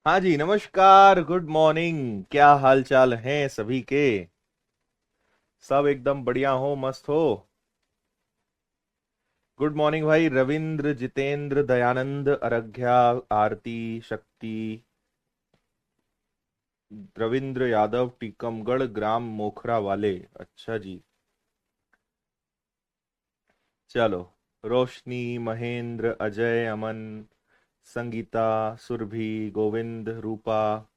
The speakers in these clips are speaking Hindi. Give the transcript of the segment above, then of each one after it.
हाँ जी, नमस्कार, गुड मॉर्निंग। क्या हाल चाल हैं सभी के? सब एकदम बढ़िया हो, मस्त हो? गुड मॉर्निंग भाई रविंद्र, जितेंद्र, दयानंद, अरघ्या, आरती, शक्ति, रविंद्र यादव, टीकमगढ़ ग्राम मोखरा वाले। अच्छा जी, चलो। रोशनी, महेंद्र, अजय, अमन, संगीता, सुरभि, गोविंद, रूपा,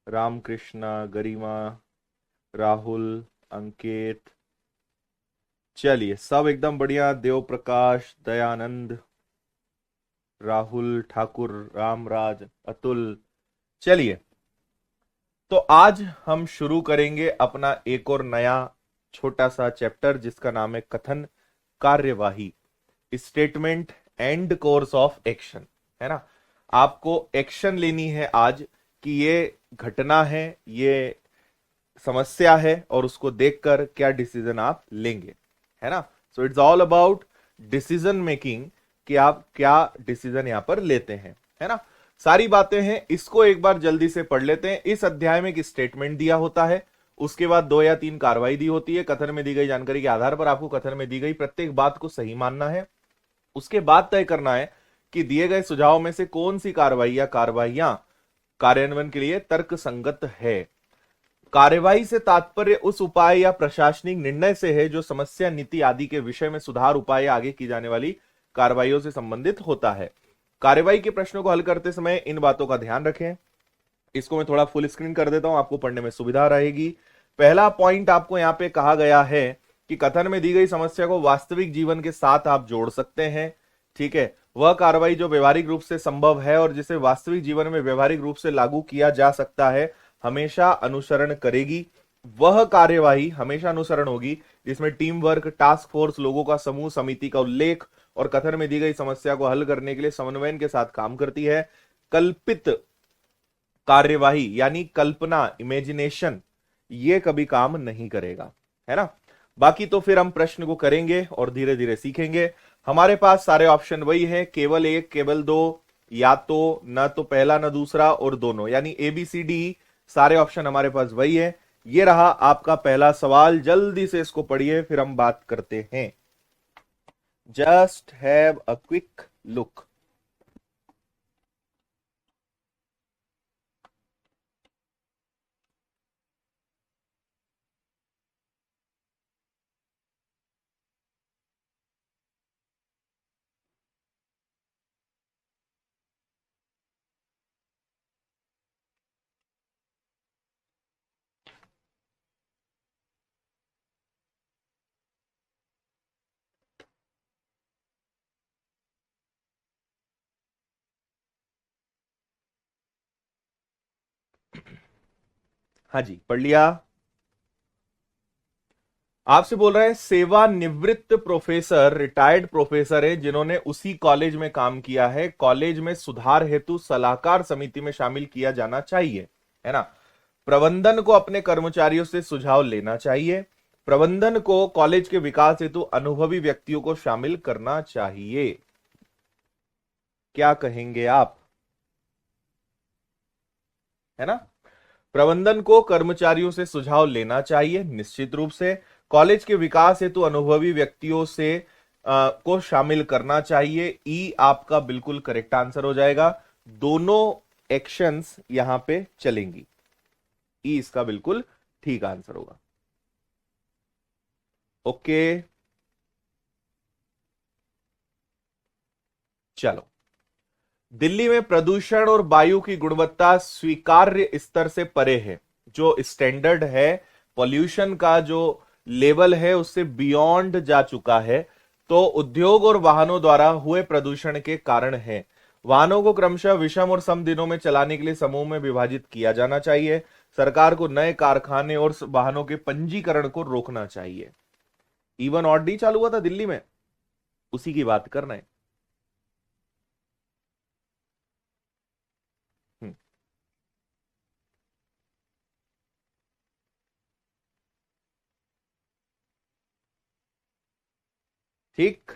रामकृष्णा, गरिमा, राहुल, अंकित। चलिए, सब एकदम बढ़िया। देव प्रकाश, दयानंद, राहुल ठाकुर, रामराज, अतुल। चलिए, तो आज हम शुरू करेंगे अपना एक और नया छोटा सा चैप्टर जिसका नाम है कथन कार्यवाही, statement and course of action. है ना? आपको एक्शन लेनी है आज कि ये घटना है, ये समस्या है, और उसको देखकर क्या डिसीजन आप लेंगे। है ना? So it's all about decision making, कि आप क्या डिसीजन यहां पर लेते हैं। है ना? सारी बातें हैं, इसको एक बार जल्दी से पढ़ लेते हैं। इस अध्याय में एक स्टेटमेंट दिया होता है, उसके बाद 2 या 3 कार्रवाई दी होती है। कथन में दी गई जानकारी के आधार पर आपको कथन में दी गई प्रत्येक बात को सही मानना है। उसके बाद तय करना है कि दिए गए सुझाव में से कौन सी कार्रवाई या कार्रवाइयां कार्यान्वयन के लिए तर्क संगत है। कार्यवाही से तात्पर्य उस उपाय या प्रशासनिक निर्णय से है जो समस्या, नीति आदि के विषय में सुधार उपाय या आगे की जाने वाली कार्रवाइयों से संबंधित होता है। कार्यवाही के प्रश्नों को हल करते समय इन बातों का ध्यान रखें। इसको मैं थोड़ा फुल स्क्रीन कर देता हूं, आपको पढ़ने में सुविधा रहेगी। पहला पॉइंट आपको यहां पे कहा गया है कि कथन में दी गई समस्या को वास्तविक जीवन के साथ आप जोड़ सकते हैं। ठीक है? वह कार्रवाई जो व्यवहारिक रूप से संभव है और जिसे वास्तविक जीवन में व्यवहारिक रूप से लागू किया जा सकता है, हमेशा अनुसरण करेगी। वह कार्यवाही हमेशा अनुसरण होगी जिसमें टीम वर्क, टास्क फोर्स, लोगों का समूह, समिति का उल्लेख और कथन में दी गई समस्या को हल करने के लिए समन्वय के साथ काम करती है। कल्पित कार्यवाही यानी कल्पना, इमेजिनेशन, ये कभी काम नहीं करेगा। है ना? बाकी तो फिर हम प्रश्न को करेंगे और धीरे धीरे सीखेंगे। हमारे पास सारे ऑप्शन वही है, केवल एक, केवल दो, या तो न तो पहला न दूसरा और दोनों, यानी ए बी सी डी। सारे ऑप्शन हमारे पास वही है। ये रहा आपका पहला सवाल। जल्दी से इसको पढ़िए, फिर हम बात करते हैं। Just have a quick look. हाँ जी, पढ़ लिया। आपसे बोल रहा है सेवानिवृत्त प्रोफेसर, रिटायर्ड प्रोफेसर है जिन्होंने उसी कॉलेज में काम किया है। कॉलेज में सुधार हेतु सलाहकार समिति में शामिल किया जाना चाहिए। है ना? प्रबंधन को अपने कर्मचारियों से सुझाव लेना चाहिए। प्रबंधन को कॉलेज के विकास हेतु अनुभवी व्यक्तियों को शामिल करना चाहिए। क्या कहेंगे आप? है ना? प्रबंधन को कर्मचारियों से सुझाव लेना चाहिए, निश्चित रूप से। कॉलेज के विकास हेतु अनुभवी व्यक्तियों से को शामिल करना चाहिए। ई आपका बिल्कुल करेक्ट आंसर हो जाएगा। दोनों एक्शंस यहां पे चलेंगी। ई इसका बिल्कुल ठीक आंसर होगा। ओके, चलो। दिल्ली में प्रदूषण और वायु की गुणवत्ता स्वीकार्य स्तर से परे है। जो स्टैंडर्ड है, पॉल्यूशन का जो लेवल है, उससे बियॉन्ड जा चुका है। तो उद्योग और वाहनों द्वारा हुए प्रदूषण के कारण है। वाहनों को क्रमशः विषम और सम दिनों में चलाने के लिए समूह में विभाजित किया जाना चाहिए। सरकार को नए कारखाने और वाहनों के पंजीकरण को रोकना चाहिए। इवन ऑड डी चालू हुआ था दिल्ली में, उसी की बात करना है। हम्म, ठीक।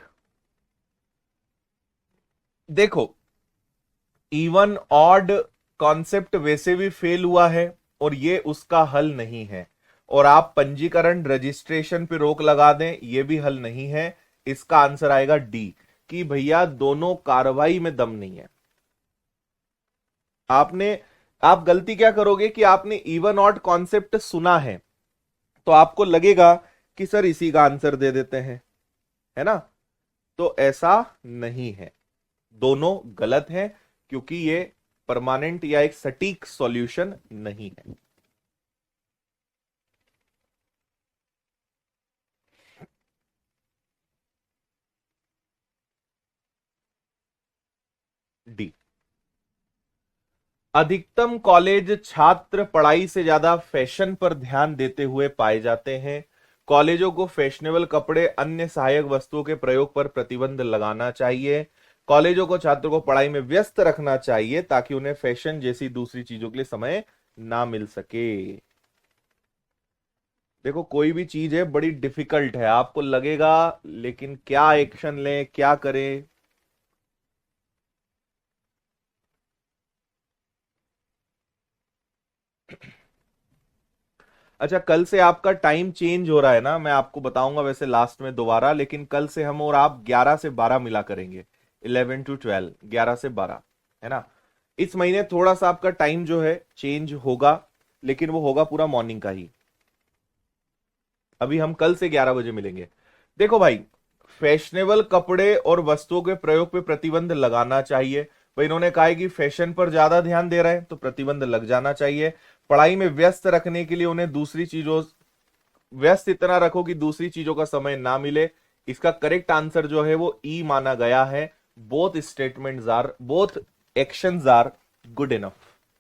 देखो, इवन ऑड कॉन्सेप्ट वैसे भी फेल हुआ है और ये उसका हल नहीं है, और आप पंजीकरण रजिस्ट्रेशन पे रोक लगा दें, ये भी हल नहीं है। इसका आंसर आएगा डी, कि भैया दोनों कार्रवाई में दम नहीं है। आप गलती क्या करोगे कि आपने इवन ऑड कॉन्सेप्ट सुना है तो आपको लगेगा कि सर इसी का आंसर दे देते हैं, है ना। तो ऐसा नहीं है, दोनों गलत है, क्योंकि ये परमानेंट या एक सटीक सॉल्यूशन नहीं है। डी। अधिकतम कॉलेज छात्र पढ़ाई से ज्यादा फैशन पर ध्यान देते हुए पाए जाते हैं। कॉलेजों को फैशनेबल कपड़े अन्य सहायक वस्तुओं के प्रयोग पर प्रतिबंध लगाना चाहिए। कॉलेजों को छात्रों को पढ़ाई में व्यस्त रखना चाहिए ताकि उन्हें फैशन जैसी दूसरी चीजों के लिए समय ना मिल सके। देखो, कोई भी चीज है बड़ी डिफिकल्ट है, आपको लगेगा, लेकिन क्या एक्शन लें, क्या करें। अच्छा, कल से आपका टाइम चेंज हो रहा है ना, मैं आपको बताऊंगा वैसे लास्ट में दोबारा, लेकिन कल से हम और आप 11 से 12 मिला करेंगे। 11 to 12, 11 से 12, है ना। इस महीने थोड़ा सा आपका टाइम जो है चेंज होगा, लेकिन वो होगा पूरा मॉर्निंग का ही। अभी हम कल से 11 बजे मिलेंगे। देखो भाई, फैशनेबल कपड़े और वस्तुओं के प्रयोग पे प्रतिबंध लगाना चाहिए। भाई इन्होंने कहा है कि फैशन पर ज्यादा ध्यान दे रहे हैं तो प्रतिबंध लग जाना चाहिए। पढ़ाई में व्यस्त रखने के लिए उन्हें दूसरी चीजों, व्यस्त इतना रखो कि दूसरी चीजों का समय ना मिले। इसका करेक्ट आंसर जो है वो ई माना गया है। Both statements are, both actions are good enough,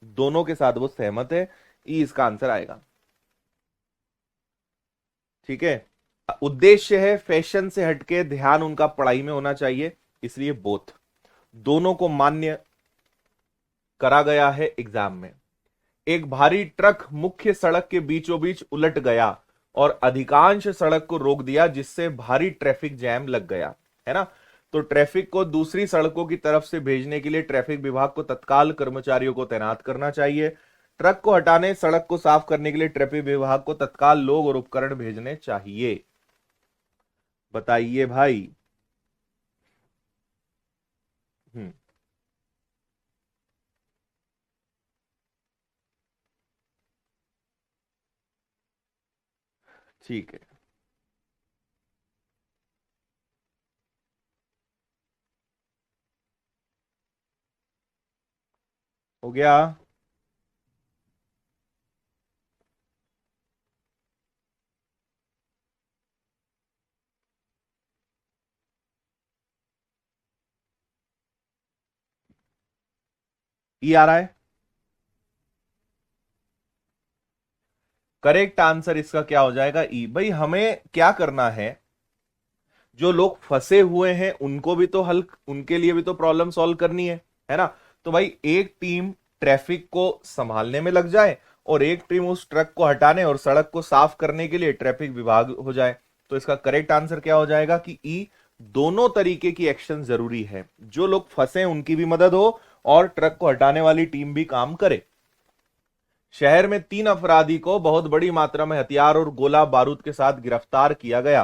दोनों के साथ वो सहमत है। ई इसका आंसर आएगा। ठीक है, उद्देश्य है फैशन से हटके ध्यान उनका पढ़ाई में होना चाहिए, इसलिए बोथ, दोनों को मान्य करा गया है एग्जाम में। एक भारी ट्रक मुख्य सड़क के बीचों बीच उलट गया और अधिकांश सड़क को रोक दिया, जिससे भारी ट्रैफिक जैम लग गया, है ना। तो ट्रैफिक को दूसरी सड़कों की तरफ से भेजने के लिए ट्रैफिक विभाग को तत्काल कर्मचारियों को तैनात करना चाहिए। ट्रक को हटाने, सड़क को साफ करने के लिए ट्रैफिक विभाग को तत्काल लोग और उपकरण भेजने चाहिए। बताइए भाई। हम्म। ठीक है, हो गया। ई आ रहा है। करेक्ट आंसर इसका क्या हो जाएगा? ई। भाई हमें क्या करना है, जो लोग फंसे हुए हैं उनको भी तो हल, उनके लिए भी तो प्रॉब्लम सॉल्व करनी है ना। तो भाई एक टीम ट्रैफिक को संभालने में लग जाए और एक टीम उस ट्रक को हटाने और सड़क को साफ करने के लिए ट्रैफिक विभाग हो जाए। तो इसका करेक्ट आंसर क्या हो जाएगा कि ई, दोनों तरीके की एक्शन जरूरी है, जो लोग फंसे उनकी भी मदद हो और ट्रक को हटाने वाली टीम भी काम करे। शहर में 3 अपराधी को बहुत बड़ी मात्रा में हथियार और गोला बारूद के साथ गिरफ्तार किया गया।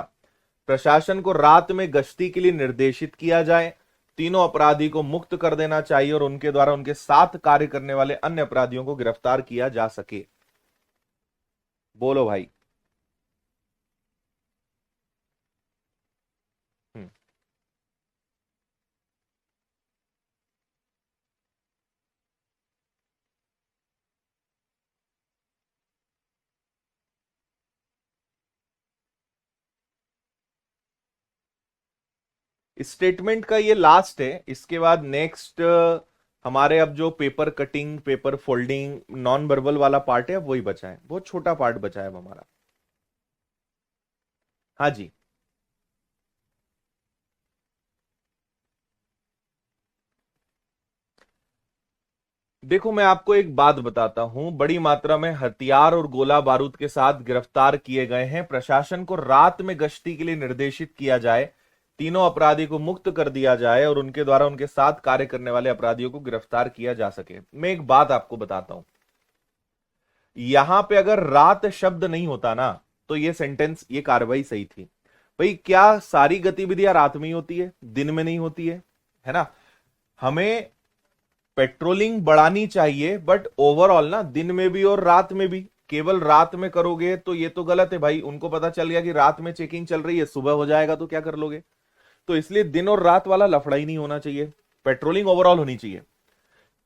प्रशासन को रात में गश्ती के लिए निर्देशित किया जाए। तीनों अपराधी को मुक्त कर देना चाहिए और उनके द्वारा उनके साथ कार्य करने वाले अन्य अपराधियों को गिरफ्तार किया जा सके। बोलो भाई। हम्म। स्टेटमेंट का ये लास्ट है, इसके बाद नेक्स्ट हमारे अब जो paper cutting, paper folding, non verbal वाला पार्ट है, अब वही बचा है, बहुत छोटा पार्ट बचा है अब हमारा। हाँ जी। देखो, मैं आपको एक बात बताता हूं, बड़ी मात्रा में हथियार और गोला बारूद के साथ गिरफ्तार किए गए हैं। प्रशासन को रात में गश्ती के लिए निर्देशित किया जाए, तीनों अपराधी को मुक्त कर दिया जाए और उनके द्वारा उनके साथ कार्य करने वाले अपराधियों को गिरफ्तार किया जा सके। मैं एक बात आपको बताता हूं, यहां पे अगर रात शब्द नहीं होता ना तो ये सेंटेंस, ये कार्रवाई सही थी। भाई क्या सारी गतिविधियां रात में ही होती है, दिन में नहीं होती है ना? हमें पेट्रोलिंग बढ़ानी चाहिए, बट ओवरऑल ना दिन में भी और रात में भी। केवल रात में करोगे तो ये तो गलत है भाई, उनको पता चल गया कि रात में चेकिंग चल रही है, सुबह हो जाएगा तो क्या कर लोगे? तो इसलिए दिन और रात वाला लफड़ा ही नहीं होना चाहिए, पेट्रोलिंग ओवरऑल होनी चाहिए।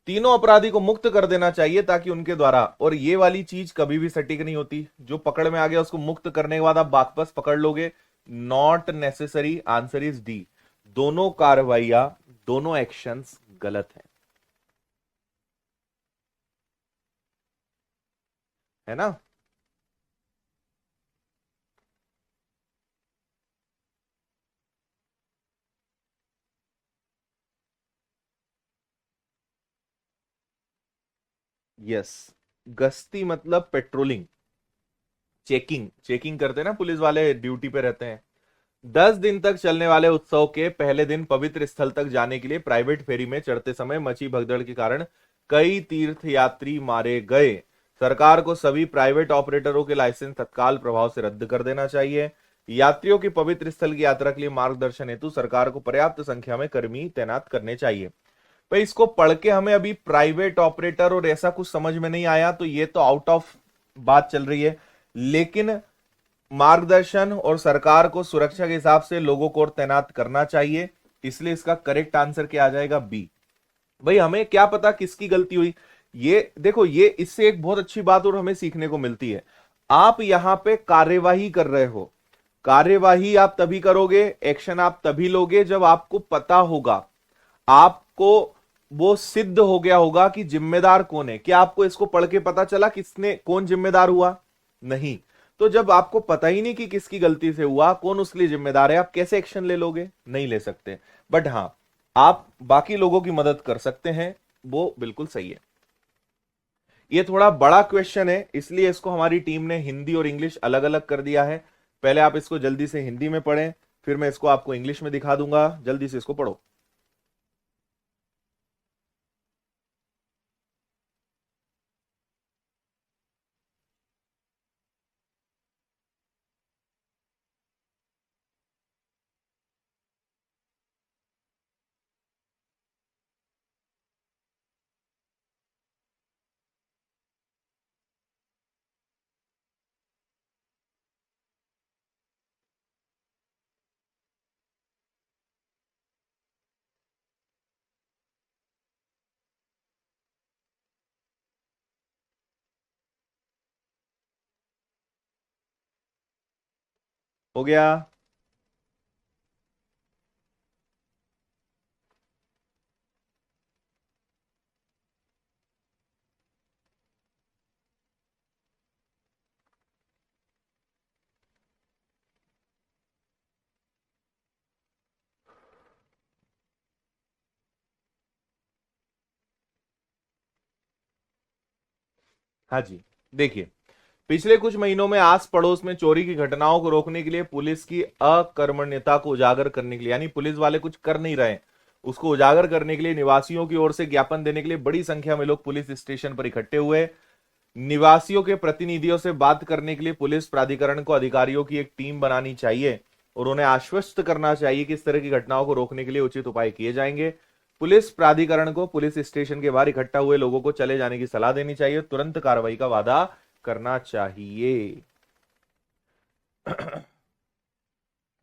तीनों अपराधी को मुक्त कर देना चाहिए ताकि उनके द्वारा, और ये वाली चीज कभी भी सटीक नहीं होती, जो पकड़ में आ गया उसको मुक्त करने के बाद आप वापस पकड़ लोगे, not necessary. Answer is D, दोनों कार्रवाइयां, दोनों एक्शंस गलत है ना? यस, गश्ती मतलब पेट्रोलिंग, चेकिंग, चेकिंग करते हैं ना पुलिस वाले, ड्यूटी पे रहते हैं। 10 दिन तक चलने वाले उत्सव के पहले दिन पवित्र स्थल तक जाने के लिए प्राइवेट फेरी में चढ़ते समय मची भगदड़ के कारण कई तीर्थयात्री मारे गए। सरकार को सभी प्राइवेट ऑपरेटरों के लाइसेंस तत्काल प्रभाव से रद्द कर देना चाहिए। यात्रियों की पवित्र स्थल की यात्रा के लिए मार्गदर्शन हेतु सरकार को पर्याप्त संख्या में कर्मी तैनात करने चाहिए। भाई इसको पढ़ के हमें अभी प्राइवेट ऑपरेटर और ऐसा कुछ समझ में नहीं आया, तो ये तो आउट ऑफ बात चल रही है, लेकिन मार्गदर्शन और सरकार को सुरक्षा के हिसाब से लोगों को और तैनात करना चाहिए, इसलिए इसका करेक्ट आंसर क्या आ जाएगा? बी। भाई हमें क्या पता किसकी गलती हुई, ये देखो, ये इससे एक बहुत अच्छी बात और हमें सीखने को मिलती है। आप यहां पे कार्यवाही कर रहे हो, कार्यवाही आप तभी करोगे, एक्शन आप तभी लोगे जब आपको पता होगा, आपको वो सिद्ध हो गया होगा कि जिम्मेदार कौन है। क्या आपको इसको पढ़ के पता चला किसने, कौन जिम्मेदार हुआ? नहीं। तो जब आपको पता ही नहीं कि किसकी गलती से हुआ, कौन उसके लिए जिम्मेदार है, आप कैसे एक्शन ले लोगे? नहीं ले सकते। बट हां, आप बाकी लोगों की मदद कर सकते हैं, वो बिल्कुल सही है। ये थोड़ा बड़ा क्वेश्चन है, इसलिए इसको हमारी टीम ने हिंदी और इंग्लिश अलग अलग कर दिया है। पहले आप इसको जल्दी से हिंदी में पढ़ें, फिर मैं इसको आपको इंग्लिश में दिखा दूंगा। जल्दी से इसको पढ़ो। हो गया? हाँ जी, देखिए, पिछले कुछ महीनों में आस पड़ोस में चोरी की घटनाओं को रोकने के लिए पुलिस की अकर्मण्यता को उजागर करने के लिए, यानी पुलिस वाले कुछ कर नहीं रहे, उसको उजागर करने के लिए निवासियों की ओर से ज्ञापन देने के लिए बड़ी संख्या में लोग पुलिस स्टेशन पर इकट्ठे हुए। निवासियों के प्रतिनिधियों से बात करने के लिए पुलिस प्राधिकरण को अधिकारियों की एक टीम बनानी चाहिए और उन्हें आश्वस्त करना चाहिए कि इस तरह की घटनाओं को रोकने के लिए उचित उपाय किए जाएंगे। पुलिस प्राधिकरण को पुलिस स्टेशन के बाहर इकट्ठा हुए लोगों को चले जाने की सलाह देनी चाहिए, तुरंत कार्रवाई का वादा करना चाहिए।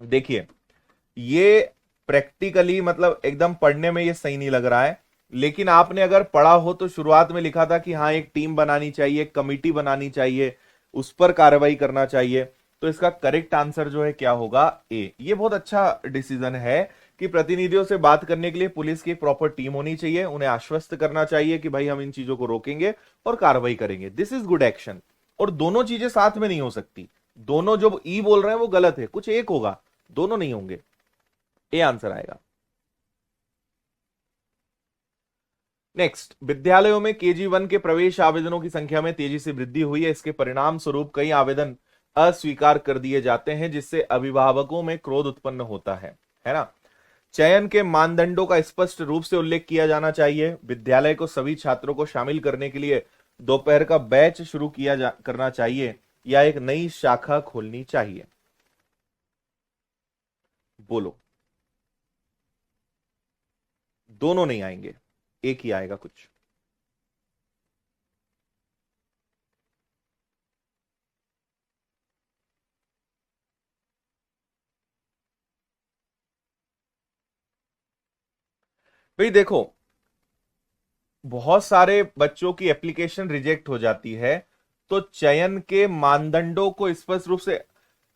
देखिए, ये प्रैक्टिकली मतलब एकदम पढ़ने में ये सही नहीं लग रहा है, लेकिन आपने अगर पढ़ा हो तो शुरुआत में लिखा था कि हाँ एक टीम बनानी चाहिए, एक कमिटी बनानी चाहिए, उस पर कार्रवाई करना चाहिए। तो इसका करेक्ट आंसर जो है क्या होगा? ए। ये बहुत अच्छा डिसीजन है कि प्रतिनिधियों से बात करने के लिए पुलिस की प्रॉपर टीम होनी चाहिए, उन्हें आश्वस्त करना चाहिए कि भाई हम इन चीजों को रोकेंगे और कार्रवाई करेंगे। This is good action. और दोनों चीजें साथ में नहीं हो सकती, दोनों जो ई बोल रहे हैं वो गलत है, कुछ एक होगा, दोनों नहीं होंगे। ए आंसर आएगा। नेक्स्ट, विद्यालयों में KG1 के प्रवेश आवेदनों की संख्या में तेजी से वृद्धि हुई है। इसके परिणाम स्वरूप कई आवेदन अस्वीकार कर दिए जाते हैं, जिससे अभिभावकों में क्रोध उत्पन्न होता है। है ना। चयन के मानदंडों का स्पष्ट रूप से उल्लेख किया जाना चाहिए। विद्यालय को सभी छात्रों को शामिल करने के लिए दोपहर का बैच शुरू करना चाहिए या एक नई शाखा खोलनी चाहिए। बोलो। दोनों नहीं आएंगे, एक ही आएगा कुछ। भाई देखो, बहुत सारे बच्चों की एप्लीकेशन रिजेक्ट हो जाती है, तो चयन के मानदंडों को स्पष्ट रूप से,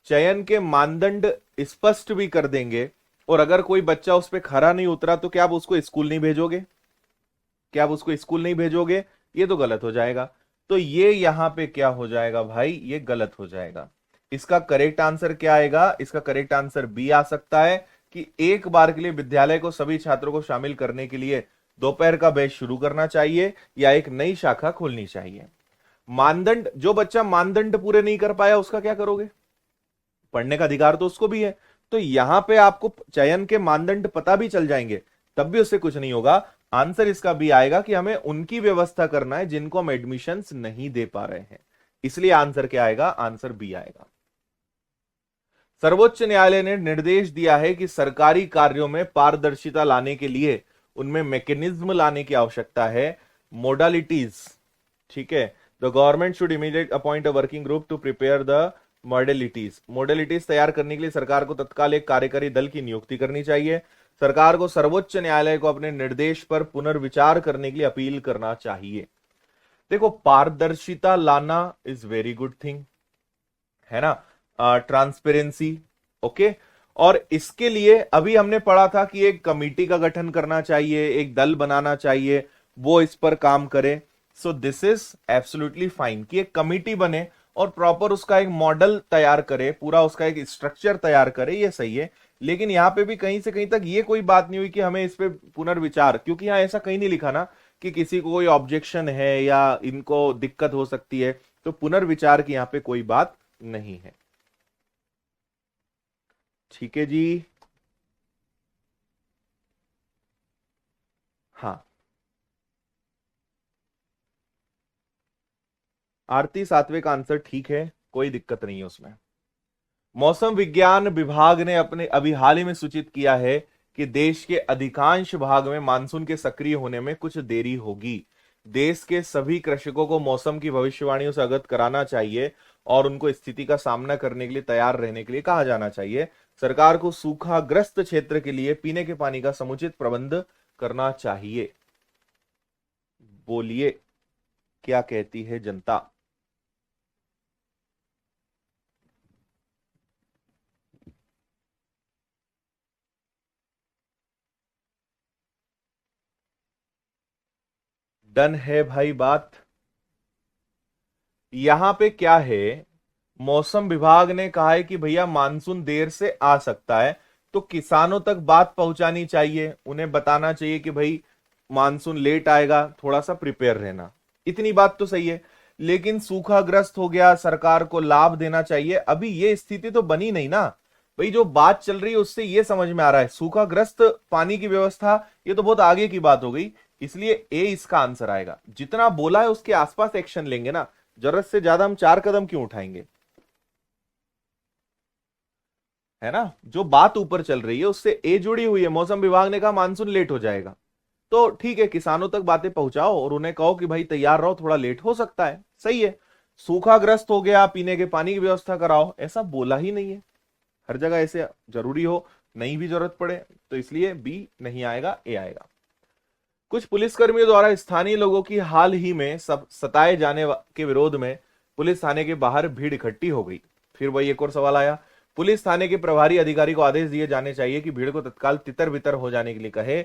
चयन के मानदंड स्पष्ट भी कर देंगे, और अगर कोई बच्चा उस पर खरा नहीं उतरा तो क्या आप उसको स्कूल नहीं भेजोगे? क्या आप उसको स्कूल नहीं भेजोगे? ये तो गलत हो जाएगा। तो ये यहां पे क्या हो जाएगा भाई, ये गलत हो जाएगा। इसका करेक्ट आंसर क्या आएगा? इसका करेक्ट आंसर बी आ सकता है कि एक बार के लिए विद्यालय को सभी छात्रों को शामिल करने के लिए दोपहर का बैच शुरू करना चाहिए या एक नई शाखा खोलनी चाहिए। मानदंड, जो बच्चा मानदंड पूरे नहीं कर पाया उसका क्या करोगे? पढ़ने का अधिकार तो उसको भी है। तो यहां पे आपको चयन के मानदंड पता भी चल जाएंगे, तब भी उससे कुछ नहीं होगा। आंसर इसका भी आएगा कि हमें उनकी व्यवस्था करना है जिनको हम एडमिशंस नहीं दे पा रहे हैं। इसलिए आंसर क्या आएगा? आंसर बी आएगा। सर्वोच्च न्यायालय ने निर्देश दिया है कि सरकारी कार्यों में पारदर्शिता लाने के लिए उनमें मैकेनिज्म लाने की आवश्यकता है। मोडालिटीज, ठीक है। The government should immediate appoint a working group to prepare the modalities. Modalities तैयार करने के लिए सरकार को तत्काल एक कार्यकारी दल की नियुक्ति करनी चाहिए। सरकार को सर्वोच्च न्यायालय को अपने निर्देश पर पुनर्विचार करने के लिए अपील करना चाहिए। देखो, पारदर्शिता लाना इज वेरी गुड थिंग, है ना। Transparency, okay. और इसके लिए अभी हमने पढ़ा था कि एक कमिटी का गठन करना चाहिए, एक दल बनाना चाहिए, वो इस पर काम करे। So this is absolutely fine कि एक कमिटी बने और प्रॉपर उसका एक मॉडल तैयार करे, पूरा उसका एक स्ट्रक्चर तैयार करे, ये सही है। लेकिन यहां पे भी कहीं से कहीं तक ये कोई बात नहीं हुई कि हमें इस पे पुनर्विचार, क्योंकि यहां ऐसा कहीं नहीं लिखा ना कि किसी को कोई ऑब्जेक्शन है या इनको दिक्कत हो सकती है। तो पुनर्विचार की यहां पे कोई बात नहीं है। ठीक है जी। हाँ, आरती सात्विक आंसर ठीक है, कोई दिक्कत नहीं है उसमें। मौसम विज्ञान विभाग ने अपने अभी हाल ही में सूचित किया है कि देश के अधिकांश भाग में मानसून के सक्रिय होने में कुछ देरी होगी। देश के सभी कृषकों को मौसम की भविष्यवाणियों से अवगत कराना चाहिए और उनको स्थिति का सामना करने के लिए तैयार रहने के लिए कहा जाना चाहिए। सरकार को सूखाग्रस्त क्षेत्र के लिए पीने के पानी का समुचित प्रबंध करना चाहिए। बोलिए, क्या कहती है जनता? डन है भाई बात। यहां पे क्या है, मौसम विभाग ने कहा है कि भैया मानसून देर से आ सकता है, तो किसानों तक बात पहुंचानी चाहिए, उन्हें बताना चाहिए कि भाई मानसून लेट आएगा, थोड़ा सा प्रिपेयर रहना। इतनी बात तो सही है। लेकिन सूखाग्रस्त हो गया, सरकार को लाभ देना चाहिए, अभी ये स्थिति तो बनी नहीं ना। भाई जो बात चल रही है उससे ये समझ में आ रहा है, सूखाग्रस्त पानी की व्यवस्था ये तो बहुत आगे की बात हो गई। इसलिए ए इसका आंसर आएगा। जितना बोला है उसके आसपास एक्शन लेंगे ना, जरूरत से ज्यादा हम 4 कदम क्यों उठाएंगे? है ना। जो बात ऊपर चल रही है उससे ए जुड़ी हुई है। मौसम विभाग ने कहा मानसून लेट हो जाएगा, तो ठीक है, किसानों तक बातें पहुंचाओ और उन्हें कहो कि भाई तैयार रहो, थोड़ा लेट हो सकता है, सही है। सूखाग्रस्त हो गया, पीने के पानी की व्यवस्था कराओ, ऐसा बोला ही नहीं है। हर जगह ऐसे जरूरी हो, नहीं भी जरूरत पड़े, तो इसलिए बी नहीं आएगा, ए आएगा। कुछ पुलिसकर्मियों द्वारा स्थानीय लोगों की हाल ही में सब सताए के विरोध में पुलिस थाने के बाहर भीड़ इकट्ठी हो गई। फिर वही एक और सवाल आया। पुलिस थाने के प्रभारी अधिकारी को आदेश दिए जाने चाहिए कि भीड़ को तत्काल तितर बितर हो जाने के लिए कहे।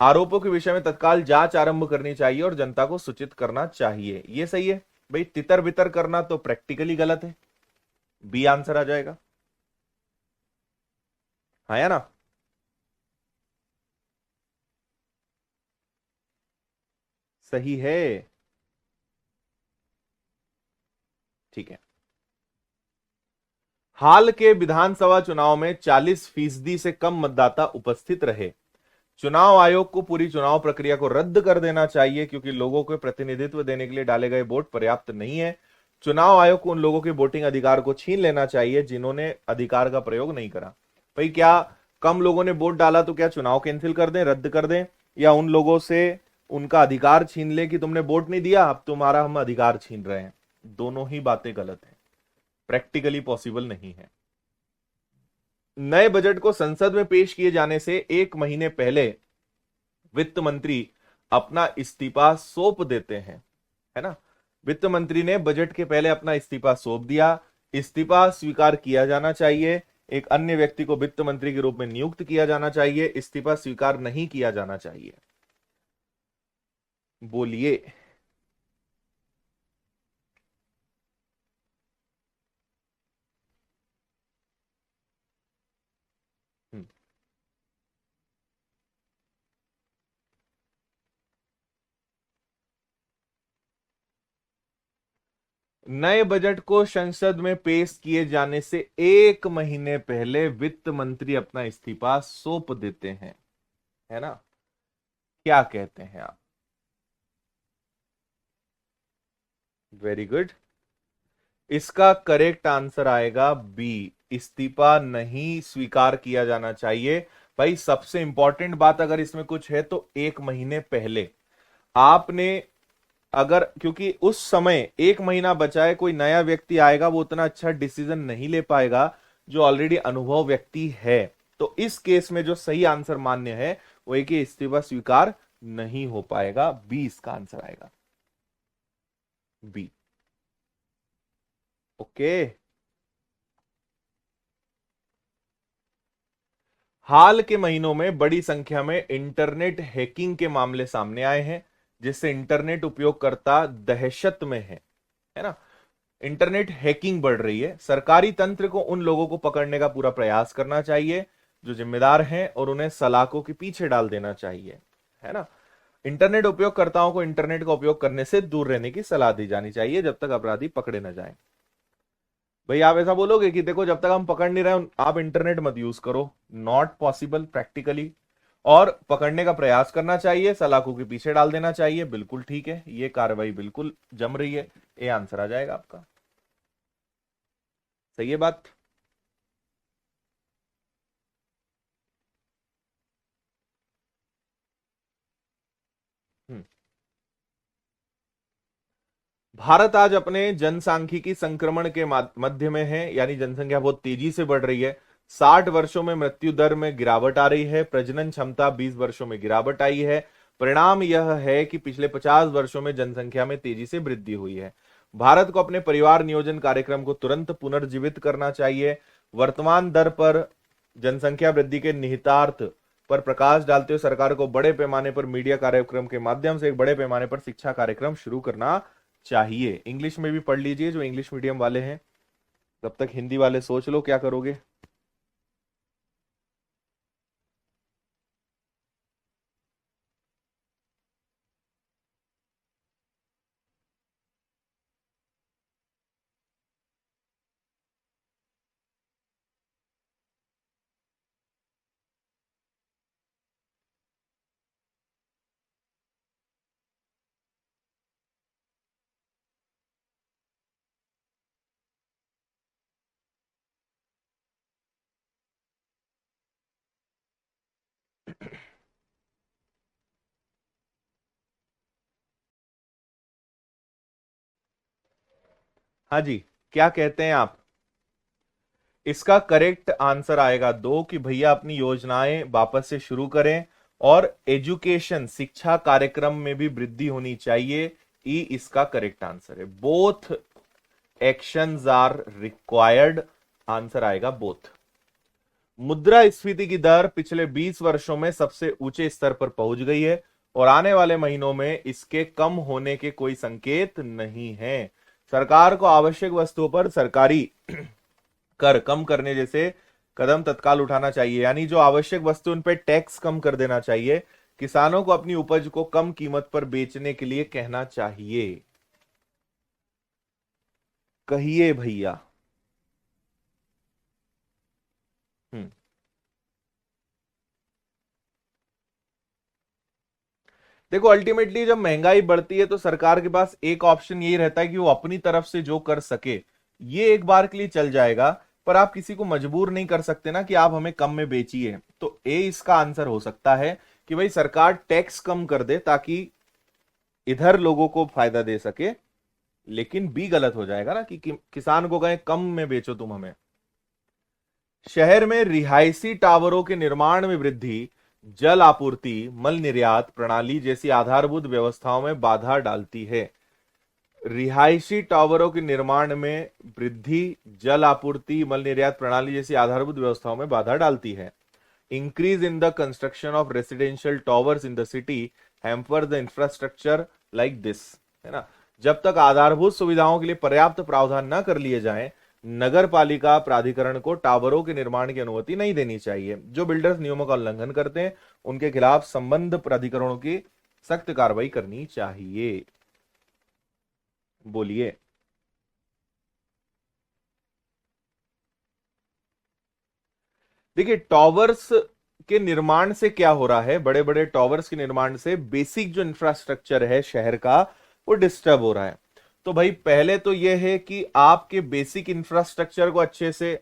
आरोपों के विषय में तत्काल जांच आरंभ करनी चाहिए और जनता को सूचित करना चाहिए। ये सही है भाई। तितर बितर करना तो प्रैक्टिकली गलत है, बी आंसर आ जाएगा। हाँ या ना। सही है। ठीक है। हाल के विधानसभा चुनाव में 40% से कम मतदाता उपस्थित रहे। चुनाव आयोग को पूरी चुनाव प्रक्रिया को रद्द कर देना चाहिए क्योंकि लोगों को प्रतिनिधित्व देने के लिए डाले गए वोट पर्याप्त नहीं है। चुनाव आयोग को उन लोगों के वोटिंग अधिकार को छीन लेना चाहिए जिन्होंने अधिकार का प्रयोग नहीं करा। भाई क्या कम लोगों ने वोट डाला तो क्या चुनाव कैंसिल कर दें, रद्द कर दें, या उन लोगों से उनका अधिकार छीन लें कि तुमने वोट नहीं दिया अब तुम्हारा हम अधिकार छीन रहे हैं? दोनों ही बातें गलत है, प्रैक्टिकली पॉसिबल नहीं है। नए बजट को संसद में पेश किए जाने से एक महीने पहले वित्त मंत्री अपना इस्तीफा सौंप देते हैं, है ना। वित्त मंत्री ने बजट के पहले अपना इस्तीफा सौंप दिया। इस्तीफा स्वीकार किया जाना चाहिए। एक अन्य व्यक्ति को वित्त मंत्री के रूप में नियुक्त किया जाना चाहिए। इस्तीफा स्वीकार नहीं किया जाना चाहिए। बोलिए। हम्म। नए बजट को संसद में पेश किए जाने से एक महीने पहले वित्त मंत्री अपना इस्तीफा सौंप देते हैं, है ना। क्या कहते हैं आप? Very good. इसका करेक्ट आंसर आएगा बी, इस्तीफा नहीं स्वीकार किया जाना चाहिए। भाई सबसे इंपॉर्टेंट बात अगर इसमें कुछ है तो एक महीने पहले आपने, अगर क्योंकि उस समय एक महीना बचा है, कोई नया व्यक्ति आएगा वो उतना अच्छा डिसीजन नहीं ले पाएगा जो ऑलरेडी अनुभव व्यक्ति है। तो इस केस में जो सही आंसर मान्य है वो है कि इस्तीफा स्वीकार नहीं हो पाएगा। बी इसका आंसर आएगा, बी। ओके। हाल के महीनों में बड़ी संख्या में इंटरनेट हैकिंग के मामले सामने आए हैं जिससे इंटरनेट उपयोगकर्ता दहशत में है ना। इंटरनेट हैकिंग बढ़ रही है। सरकारी तंत्र को उन लोगों को पकड़ने का पूरा प्रयास करना चाहिए जो जिम्मेदार हैं और उन्हें सलाखों के पीछे डाल देना चाहिए, है ना। इंटरनेट उपयोगकर्ताओं को इंटरनेट का उपयोग करने से दूर रहने की सलाह दी जानी चाहिए जब तक अपराधी पकड़े न जाएं। भाई आप ऐसा बोलोगे कि देखो जब तक हम पकड़ नहीं रहे आप इंटरनेट मत यूज करो? Not possible practically. और पकड़ने का प्रयास करना चाहिए, सलाखों के पीछे डाल देना चाहिए, बिल्कुल ठीक है, ये कार्रवाई बिल्कुल जम रही है। ये आंसर आ जाएगा आपका। सही है बात। हम्म। भारत आज अपने जनसांख्यिकी संक्रमण के मध्य में है, यानी जनसंख्या बहुत तेजी से बढ़ रही है। 60 वर्षों में मृत्यु दर में गिरावट आ रही है। प्रजनन क्षमता 20 वर्षों में गिरावट आई है। परिणाम यह है कि पिछले 50 वर्षों में जनसंख्या में तेजी से वृद्धि हुई है। भारत को अपने परिवार नियोजन कार्यक्रम को तुरंत पुनर्जीवित करना चाहिए। वर्तमान दर पर जनसंख्या वृद्धि के निहितार्थ पर प्रकाश डालते हुए सरकार को बड़े पैमाने पर मीडिया कार्यक्रम के माध्यम से एक बड़े पैमाने पर शिक्षा कार्यक्रम शुरू करना चाहिए। इंग्लिश में भी पढ़ लीजिए जो इंग्लिश मीडियम वाले हैं। तब तक हिंदी वाले सोच लो क्या करोगे। हाँ जी, क्या कहते हैं आप? इसका करेक्ट आंसर आएगा दो, कि भैया अपनी योजनाएं वापस से शुरू करें और एजुकेशन शिक्षा कार्यक्रम में भी वृद्धि होनी चाहिए। ई इसका करेक्ट आंसर है। Both actions are required. Answer आएगा बोथ। मुद्रास्फीति की दर पिछले 20 वर्षों में सबसे ऊंचे स्तर पर पहुंच गई है और आने वाले महीनों में इसके कम होने के कोई संकेत नहीं है। सरकार को आवश्यक वस्तुओं पर सरकारी कर कम करने जैसे कदम तत्काल उठाना चाहिए, यानी जो आवश्यक वस्तु उन पर टैक्स कम कर देना चाहिए। किसानों को अपनी उपज को कम कीमत पर बेचने के लिए कहना चाहिए। कहिए भैया। देखो अल्टीमेटली जब महंगाई बढ़ती है तो सरकार के पास एक ऑप्शन यही रहता है कि वो अपनी तरफ से जो कर सके ये एक बार के लिए चल जाएगा, पर आप किसी को मजबूर नहीं कर सकते ना कि आप हमें कम में बेचिए। तो ए इसका आंसर हो सकता है कि भाई सरकार टैक्स कम कर दे ताकि इधर लोगों को फायदा दे सके। लेकिन बी गलत हो जाएगा ना कि किसान को कहें कम में बेचो तुम हमें। शहर में रिहायशी टावरों के निर्माण में वृद्धि जल आपूर्ति मल निर्यात प्रणाली जैसी आधारभूत व्यवस्थाओं में बाधा डालती है। रिहायशी टावरों के निर्माण में वृद्धि जल आपूर्ति मल निर्यात प्रणाली जैसी आधारभूत व्यवस्थाओं में बाधा डालती है। Increase in the construction of residential towers in the city hamper the infrastructure like this, है ना। जब तक आधारभूत सुविधाओं के लिए पर्याप्त प्रावधान न कर लिए जाएं, नगर पालिका प्राधिकरण को टावरों के निर्माण की अनुमति नहीं देनी चाहिए। जो बिल्डर्स नियमों का उल्लंघन करते हैं उनके खिलाफ संबंध प्राधिकरणों की सख्त कार्रवाई करनी चाहिए। बोलिए। देखिए टॉवर्स के निर्माण से क्या हो रहा है, बड़े बड़े टॉवर्स के निर्माण से बेसिक जो इंफ्रास्ट्रक्चर है शहर का वो डिस्टर्ब हो रहा है। तो भाई पहले तो यह है कि आपके बेसिक इंफ्रास्ट्रक्चर को अच्छे से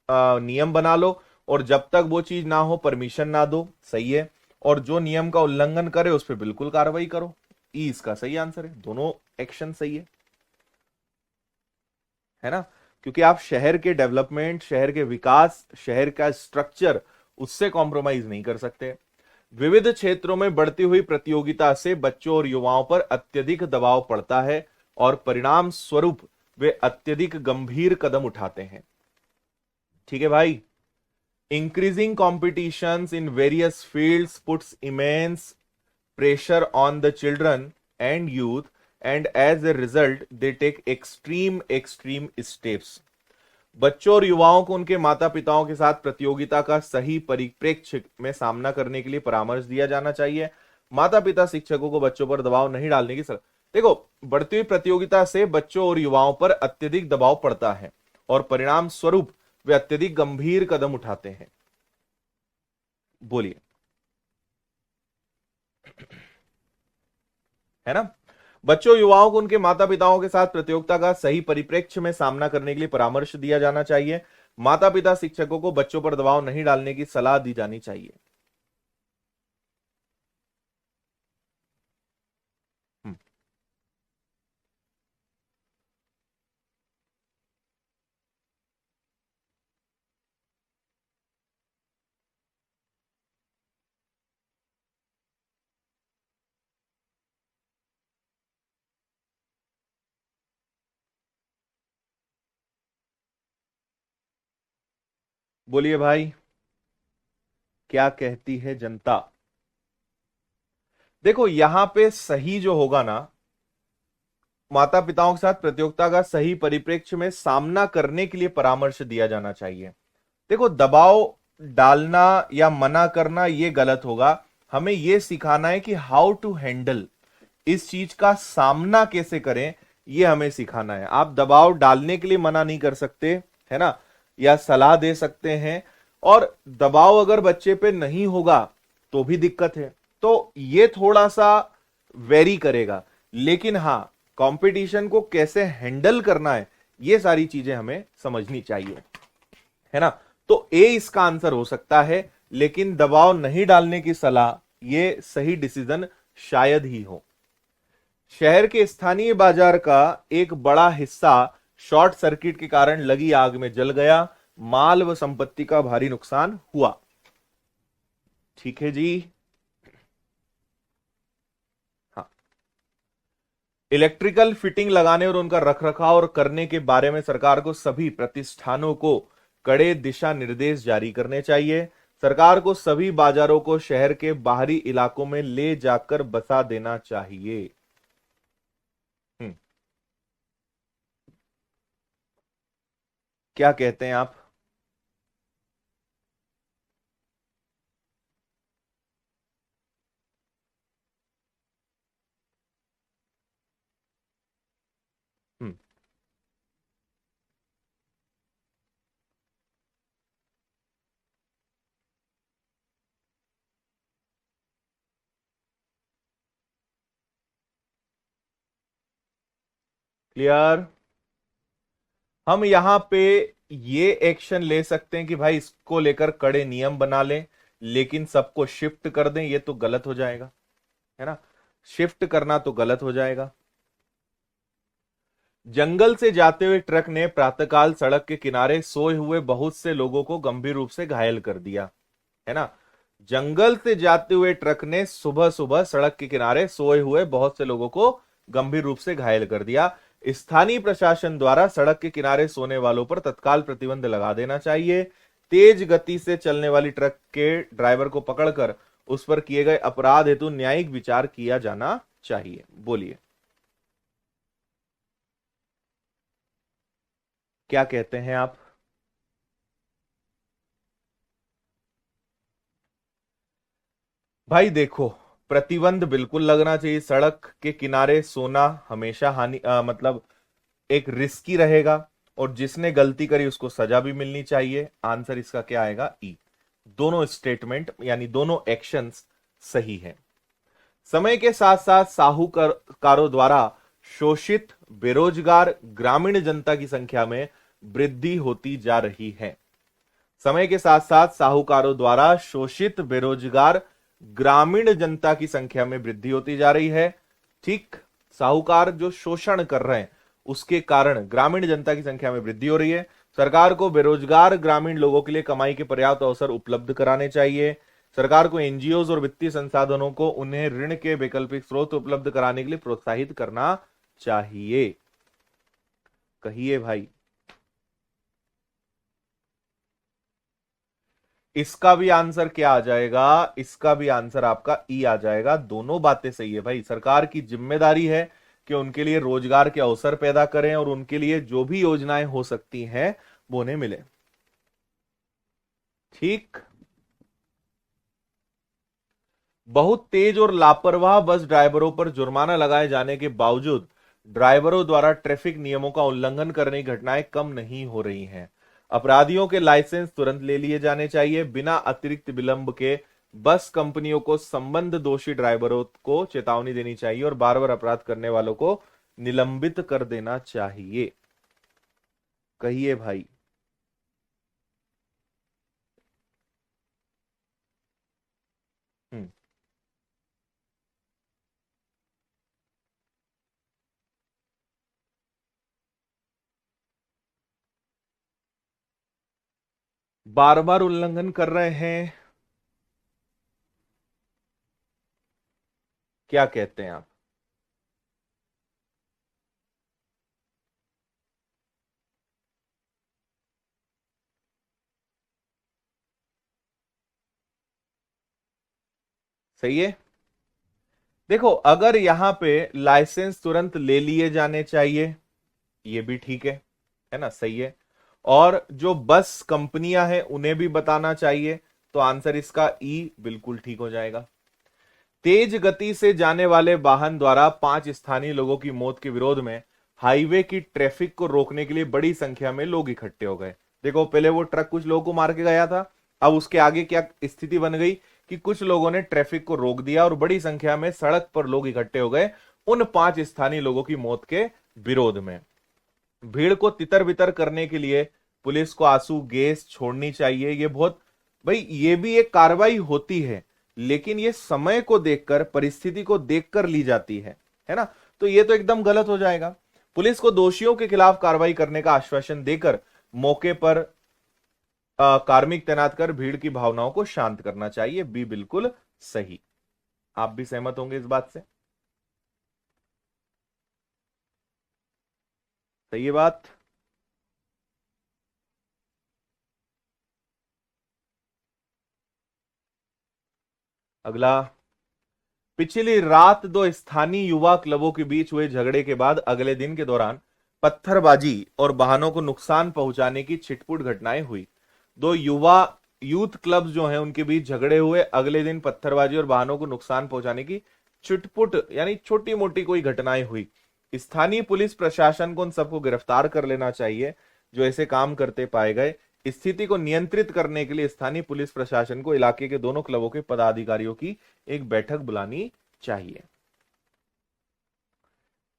नियम बना लो, और जब तक वो चीज ना हो परमिशन ना दो, सही है। और जो नियम का उल्लंघन करे उस पर बिल्कुल कार्रवाई करो। ई इसका सही आंसर है, दोनों एक्शन सही है ना। क्योंकि आप शहर के डेवलपमेंट, शहर के विकास, शहर का स्ट्रक्चर उससे कॉम्प्रोमाइज नहीं कर सकते। विविध क्षेत्रों में बढ़ती हुई प्रतियोगिता से बच्चों और युवाओं पर अत्यधिक दबाव पड़ता है और परिणाम स्वरूप वे अत्यधिक गंभीर कदम उठाते हैं। ठीक है भाई। Increasing competitions in various fields puts immense pressure on the children and youth, and as a result they take extreme steps। बच्चों और युवाओं को उनके माता पिताओं के साथ प्रतियोगिता का सही परिप्रेक्ष्य में सामना करने के लिए परामर्श दिया जाना चाहिए। माता पिता शिक्षकों को बच्चों पर दबाव नहीं डालने की सलाह। देखो बढ़ती हुई प्रतियोगिता से बच्चों और युवाओं पर अत्यधिक दबाव पड़ता है और परिणाम स्वरूप वे अत्यधिक गंभीर कदम उठाते हैं। बोलिए। है ना। बच्चों युवाओं को उनके माता पिताओं के साथ प्रतियोगिता का सही परिप्रेक्ष्य में सामना करने के लिए परामर्श दिया जाना चाहिए। माता पिता शिक्षकों को बच्चों पर दबाव नहीं डालने की सलाह दी जानी चाहिए। हम्म, बोलिए भाई, क्या कहती है जनता। देखो यहां पे सही जो होगा ना, माता पिताओं के साथ प्रतियोगिता का सही परिप्रेक्ष्य में सामना करने के लिए परामर्श दिया जाना चाहिए। देखो दबाव डालना या मना करना ये गलत होगा। हमें यह सिखाना है कि हाउ टू हैंडल, इस चीज का सामना कैसे करें, ये हमें सिखाना है। आप दबाव डालने के लिए मना नहीं कर सकते, है ना, या सलाह दे सकते हैं। और दबाव अगर बच्चे पे नहीं होगा तो भी दिक्कत है। तो ये थोड़ा सा वेरी करेगा। लेकिन हां, कंपटीशन को कैसे हैंडल करना है ये सारी चीजें हमें समझनी चाहिए, है ना। तो ए इसका आंसर हो सकता है, लेकिन दबाव नहीं डालने की सलाह ये सही डिसीजन शायद ही हो। शहर के स्थानीय बाजार का एक बड़ा हिस्सा शॉर्ट सर्किट के कारण लगी आग में जल गया। माल व संपत्ति का भारी नुकसान हुआ। ठीक है जी। हाँ। इलेक्ट्रिकल फिटिंग लगाने और उनका रखरखाव और करने के बारे में सरकार को सभी प्रतिष्ठानों को कड़े दिशा निर्देश जारी करने चाहिए। सरकार को सभी बाजारों को शहर के बाहरी इलाकों में ले जाकर बसा देना चाहिए। हम्म, क्या कहते हैं आप। हम्म, क्लियर। हम यहां पे ये एक्शन ले सकते हैं कि भाई इसको लेकर कड़े नियम बना लें, लेकिन सबको शिफ्ट कर दें, ये तो गलत हो जाएगा, है ना। शिफ्ट करना तो गलत हो जाएगा। जंगल से जाते हुए ट्रक ने प्रातःकाल सड़क के किनारे सोए हुए बहुत से लोगों को गंभीर रूप से घायल कर दिया, है ना। जंगल से जाते हुए ट्रक ने सुबह सुबह सड़क के किनारे सोए हुए बहुत से लोगों को गंभीर रूप से घायल कर दिया। स्थानीय प्रशासन द्वारा सड़क के किनारे सोने वालों पर तत्काल प्रतिबंध लगा देना चाहिए। तेज गति से चलने वाली ट्रक के ड्राइवर को पकड़कर उस पर किए गए अपराध हेतु न्यायिक विचार किया जाना चाहिए। बोलिए क्या कहते हैं आप। भाई देखो, प्रतिबंध बिल्कुल लगना चाहिए। सड़क के किनारे सोना हमेशा मतलब एक रिस्की रहेगा, और जिसने गलती करी उसको सजा भी मिलनी चाहिए। आंसर इसका क्या आएगा, ई। दोनों स्टेटमेंट यानी दोनों एक्शंस सही है। समय के साथ साथ साहूकारों द्वारा शोषित बेरोजगार ग्रामीण जनता की संख्या में वृद्धि होती जा रही है। समय के साथ साथ साहूकारों द्वारा शोषित बेरोजगार ग्रामीण जनता की संख्या में वृद्धि होती जा रही है। ठीक, साहूकार जो शोषण कर रहे हैं उसके कारण ग्रामीण जनता की संख्या में वृद्धि हो रही है। सरकार को बेरोजगार ग्रामीण लोगों के लिए कमाई के पर्याप्त अवसर उपलब्ध कराने चाहिए। सरकार को एनजीओ और वित्तीय संसाधनों को उन्हें ऋण के वैकल्पिक स्रोत उपलब्ध कराने के लिए प्रोत्साहित करना चाहिए। कहिए भाई। इसका भी आंसर क्या आ जाएगा, इसका भी आंसर आपका ई आ जाएगा। दोनों बातें सही है भाई। सरकार की जिम्मेदारी है कि उनके लिए रोजगार के अवसर पैदा करें और उनके लिए जो भी योजनाएं हो सकती हैं वो उन्हें मिले। ठीक। बहुत तेज और लापरवाह बस ड्राइवरों पर जुर्माना लगाए जाने के बावजूद ड्राइवरों द्वारा ट्रैफिक नियमों का उल्लंघन करने की घटनाएं कम नहीं हो रही हैं। अपराधियों के लाइसेंस तुरंत ले लिए जाने चाहिए। बिना अतिरिक्त विलंब के बस कंपनियों को संबंध दोषी ड्राइवरों को चेतावनी देनी चाहिए और बार बार अपराध करने वालों को निलंबित कर देना चाहिए। कहिए भाई। हम्म। बार बार उल्लंघन कर रहे हैं, क्या कहते हैं आप। सही है। देखो, अगर यहां पे लाइसेंस तुरंत ले लिए जाने चाहिए, ये भी ठीक है ना, सही है। और जो बस कंपनियां हैं उन्हें भी बताना चाहिए, तो आंसर इसका ई बिल्कुल ठीक हो जाएगा। तेज गति से जाने वाले वाहन द्वारा 5 स्थानीय लोगों की मौत के विरोध में हाईवे की ट्रैफिक को रोकने के लिए बड़ी संख्या में लोग इकट्ठे हो गए। देखो, पहले वो ट्रक कुछ लोगों को मार के गया था, अब उसके आगे क्या स्थिति बन गई कि कुछ लोगों ने ट्रैफिक को रोक दिया और बड़ी संख्या में सड़क पर लोग इकट्ठे हो गए उन 5 स्थानीय लोगों की मौत के विरोध में। भीड़ को तितर बितर करने के लिए पुलिस को आंसू गैस छोड़नी चाहिए। ये बहुत, भाई ये भी एक कार्रवाई होती है, लेकिन ये समय को देखकर, परिस्थिति को देखकर ली जाती है ना। तो ये तो एकदम गलत हो जाएगा। पुलिस को दोषियों के खिलाफ कार्रवाई करने का आश्वासन देकर मौके पर कार्मिक तैनात कर भीड़ की भावनाओं को शांत करना चाहिए। बी बिल्कुल सही। आप भी सहमत होंगे इस बात से। सही है बात। अगला। पिछली रात दो स्थानीय युवा क्लबों के बीच हुए झगड़े के बाद अगले दिन के दौरान पत्थरबाजी और वाहनों को नुकसान पहुंचाने की छिटपुट घटनाएं हुई। दो युवा यूथ क्लब्स जो हैं उनके बीच झगड़े हुए, अगले दिन पत्थरबाजी और वाहनों को नुकसान पहुंचाने की छिटपुट यानी छोटी मोटी कोई घटनाएं हुई। स्थानीय पुलिस प्रशासन को उन सबको गिरफ्तार कर लेना चाहिए जो ऐसे काम करते पाए गए। स्थिति को नियंत्रित करने के लिए स्थानीय पुलिस प्रशासन को इलाके के दोनों क्लबों के पदाधिकारियों की एक बैठक बुलानी चाहिए।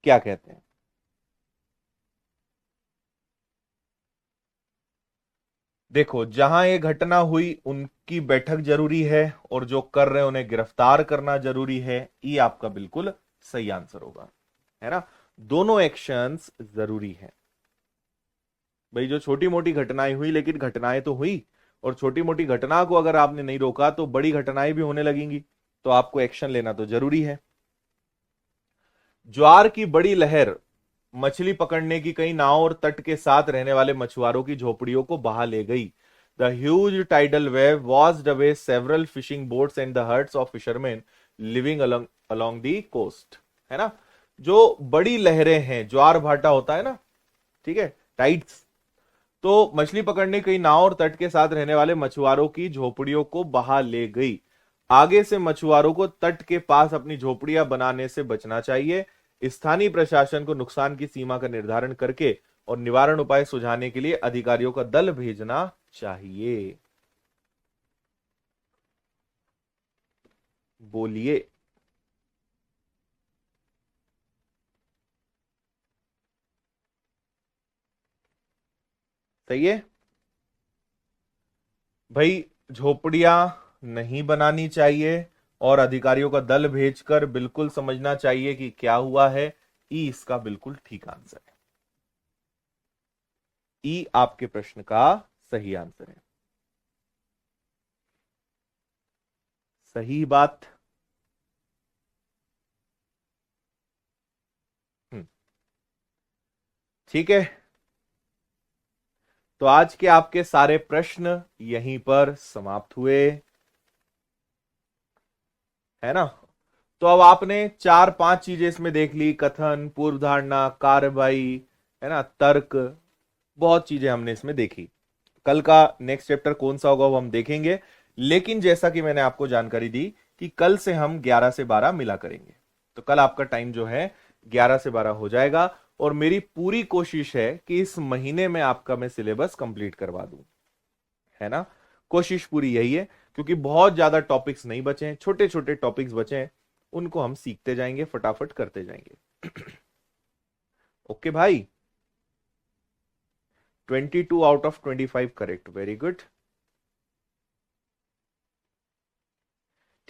क्या कहते हैं। देखो, जहां ये घटना हुई उनकी बैठक जरूरी है, और जो कर रहे हैं उन्हें गिरफ्तार करना जरूरी है। ये आपका बिल्कुल सही आंसर होगा, है ना। दोनों एक्शंस जरूरी हैं भाई। जो छोटी मोटी घटनाएं हुई, लेकिन घटनाएं तो हुई, और छोटी मोटी घटना को अगर आपने नहीं रोका तो बड़ी घटनाएं भी होने लगेंगी, तो आपको एक्शन लेना तो जरूरी है। ज्वार की बड़ी लहर मछली पकड़ने की कई नावों और तट के साथ रहने वाले मछुआरों की झोपड़ियों को बहा ले गई। The huge tidal wave washed away several fishing boats and the hearts of fisherman living along the coast, है ना। जो बड़ी लहरें हैं, ज्वार भाटा होता है ना, ठीक है, टाइड्स, तो मछली पकड़ने कई नाव और तट के साथ रहने वाले मछुआरों की झोपड़ियों को बहा ले गई। आगे से मछुआरों को तट के पास अपनी झोपड़ियां बनाने से बचना चाहिए। स्थानीय प्रशासन को नुकसान की सीमा का निर्धारण करके और निवारण उपाय सुझाने के लिए अधिकारियों का दल भेजना चाहिए। बोलिए। सही है भाई। झोपड़ियां नहीं बनानी चाहिए, और अधिकारियों का दल भेजकर बिल्कुल समझना चाहिए कि क्या हुआ है। ई इसका बिल्कुल ठीक आंसर है। ई आपके प्रश्न का सही आंसर है। सही बात। हम्म, ठीक है। तो आज के आपके सारे प्रश्न यहीं पर समाप्त हुए, है ना। तो अब आपने चार पांच चीजें इसमें देख ली: कथन, पूर्व धारणा, कार्रवाई, है ना, तर्क। बहुत चीजें हमने इसमें देखी। कल का नेक्स्ट चैप्टर कौन सा होगा वो हम देखेंगे, लेकिन जैसा कि मैंने आपको जानकारी दी कि कल से हम 11 से 12 मिला करेंगे, तो कल आपका टाइम जो है 11 से 12 हो जाएगा। और मेरी पूरी कोशिश है कि इस महीने में आपका मैं सिलेबस कंप्लीट करवा दूं, है ना। कोशिश पूरी यही है, क्योंकि बहुत ज्यादा टॉपिक्स नहीं बचे हैं, छोटे छोटे टॉपिक्स बचे हैं, उनको हम सीखते जाएंगे, फटाफट करते जाएंगे। ओके भाई। 22 out of 25 correct, very good.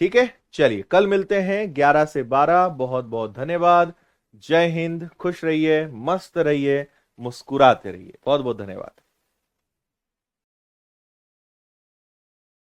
ठीक है, चलिए कल मिलते हैं 11 से 12। बहुत बहुत धन्यवाद। जय हिंद, खुश रहिए, मस्त रहिए, मुस्कुराते रहिए। बहुत बहुत धन्यवाद।